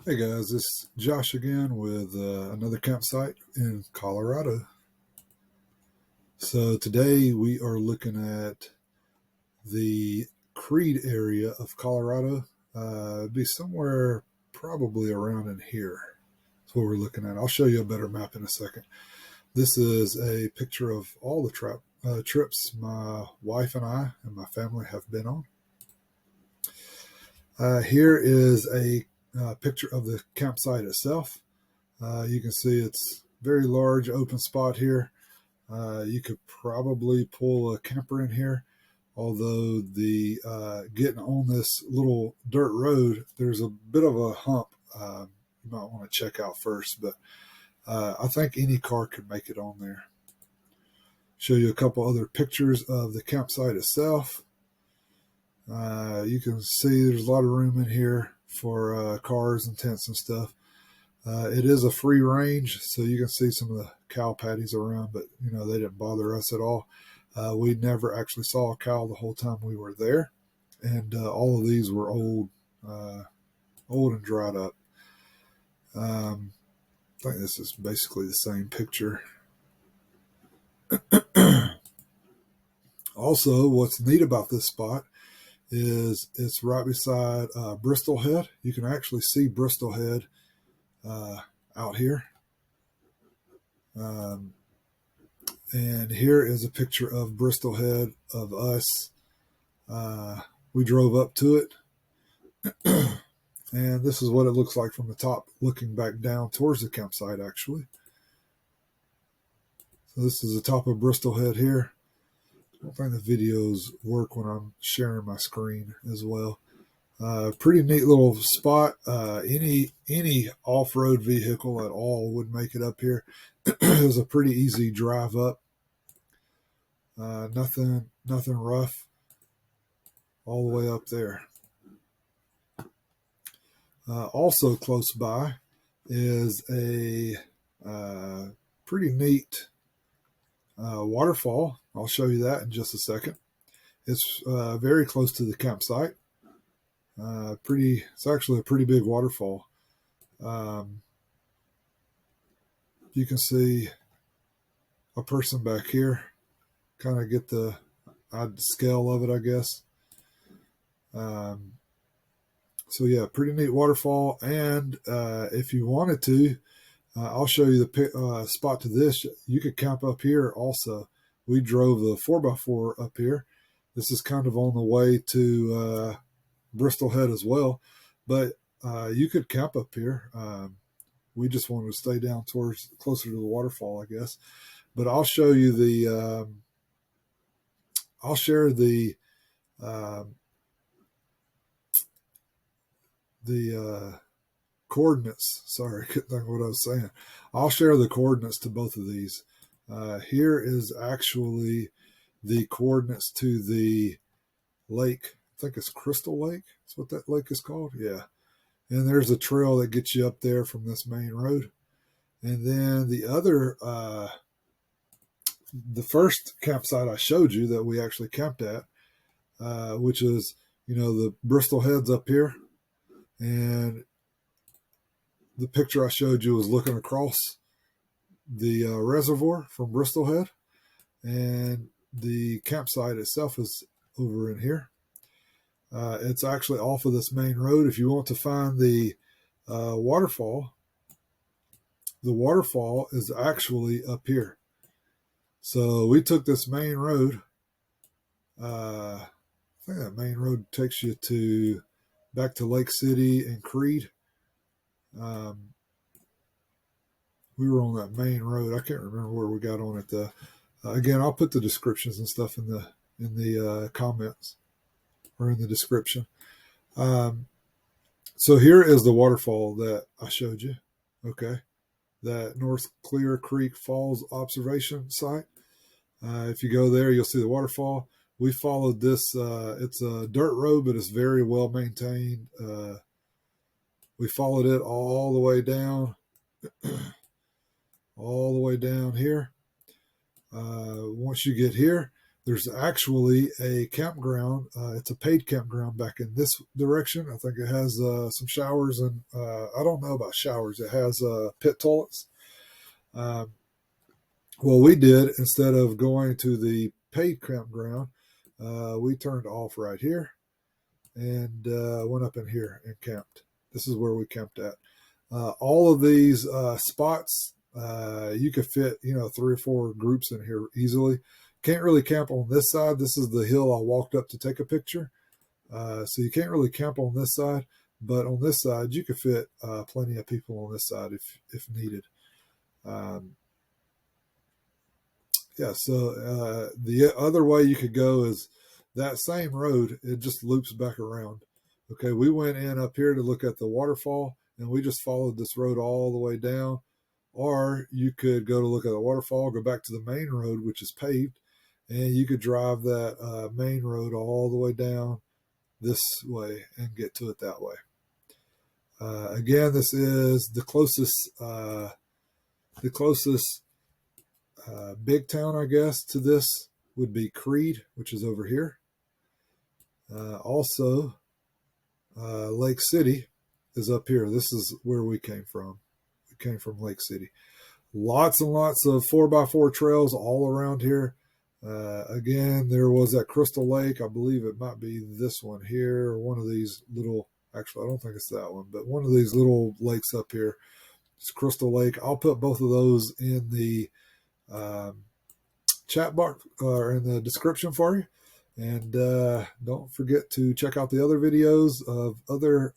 Hey guys, this is Josh again with another campsite in Colorado. So today we are looking at the Creede area of Colorado. It'd be somewhere probably around in here. That's what we're looking at. I'll show you a better map in a second. This is a picture of all the trips my wife and I and my family have been on. Here is a picture of the campsite itself. You can see it's very large open spot here. You could probably pull a camper in here, although the getting on this little dirt road, there's a bit of a hump you might want to check out first, but I think any car could make it on there. Show you a couple other pictures of the campsite itself. You can see there's a lot of room in here for cars and tents and stuff. It is a free range, so you can see some of the cow patties around, but they didn't bother us at all. We never actually saw a cow the whole time we were there, and all of these were old and dried up. I think this is basically the same picture. Also, what's neat about this spot is it's right beside Bristol Head. You can actually see Bristol Head out here. And here is a picture of Bristol Head of us. We drove up to it. And this is what it looks like from the top, looking back down towards the campsite, actually. So this is the top of Bristol Head here. I don't think the videos work when I'm sharing my screen as well. Pretty neat little spot. Any off-road vehicle at all would make it up here. It was a pretty easy drive up. Nothing rough all the way up there. Also close by is a pretty neat waterfall. I'll show you that in just a second. It's very close to the campsite. It's actually a pretty big waterfall. You can see a person back here. Kind of get the scale of it, I guess. So yeah, pretty neat waterfall. And if you wanted to, I'll show you the spot to this. You could camp up here also. We drove the 4x4 up here. This is kind of on the way to Bristol Head as well, but you could camp up here. We just wanted to stay down towards closer to the waterfall, I guess. But I'll show you the. I'll share the coordinates. Sorry, I couldn't think of what I was saying. I'll share the coordinates to both of these. Here is actually the coordinates to the lake. I think it's Crystal Lake. That's what that lake is called. Yeah. And there's a trail that gets you up there from this main road. And then the other, the first campsite I showed you that we actually camped at, which is, the Bristol Heads up here. And the picture I showed you was looking across the reservoir from Bristol Head. And the campsite itself is over in here. It's actually off of this main road. If you want to find the waterfall, the waterfall is actually up here. So we took this main road. I think that main road takes you back to Lake City and Creede. We were on that main road. I can't remember where we got on it though. Again, I'll put the descriptions and stuff in the comments or in the description. So here is the waterfall that I showed you. Okay, that North Clear Creek Falls observation site. If you go there, you'll see the waterfall. We followed this. It's a dirt road, but it's very well maintained. We followed it all the way down, all the way down here. Once you get here, There's actually a campground. It's a paid campground back in this direction. I think it has some showers, and I don't know about showers. It has pit toilets. Um, well, we did, instead of going to the paid campground, we turned off right here and went up in here and camped. This is where we camped at. All of these spots, you could fit, 3 or 4 groups in here easily. Can't really camp on this side. This is the hill I walked up to take a picture. So you can't really camp on this side, but on this side, you could fit plenty of people on this side if needed. Um, yeah, so the other way you could go is that same road. It just loops back around. Okay, we went in up here to look at the waterfall, and we just followed this road all the way down. Or you could go to look at the waterfall, go back to the main road, which is paved, and you could drive that main road all the way down this way and get to it that way. Again, this is the closest big town, I guess, to this would be Creede, which is over here. Also, Lake City is up here. This is where we came from. We came from Lake City. Lots and lots of 4x4 trails all around here. Again, there was that Crystal Lake. I believe it might be this one here, or one of these little, actually, I don't think it's that one, but one of these little lakes up here. It's Crystal Lake. I'll put both of those in the chat box or in the description for you. And don't forget to check out the other videos of other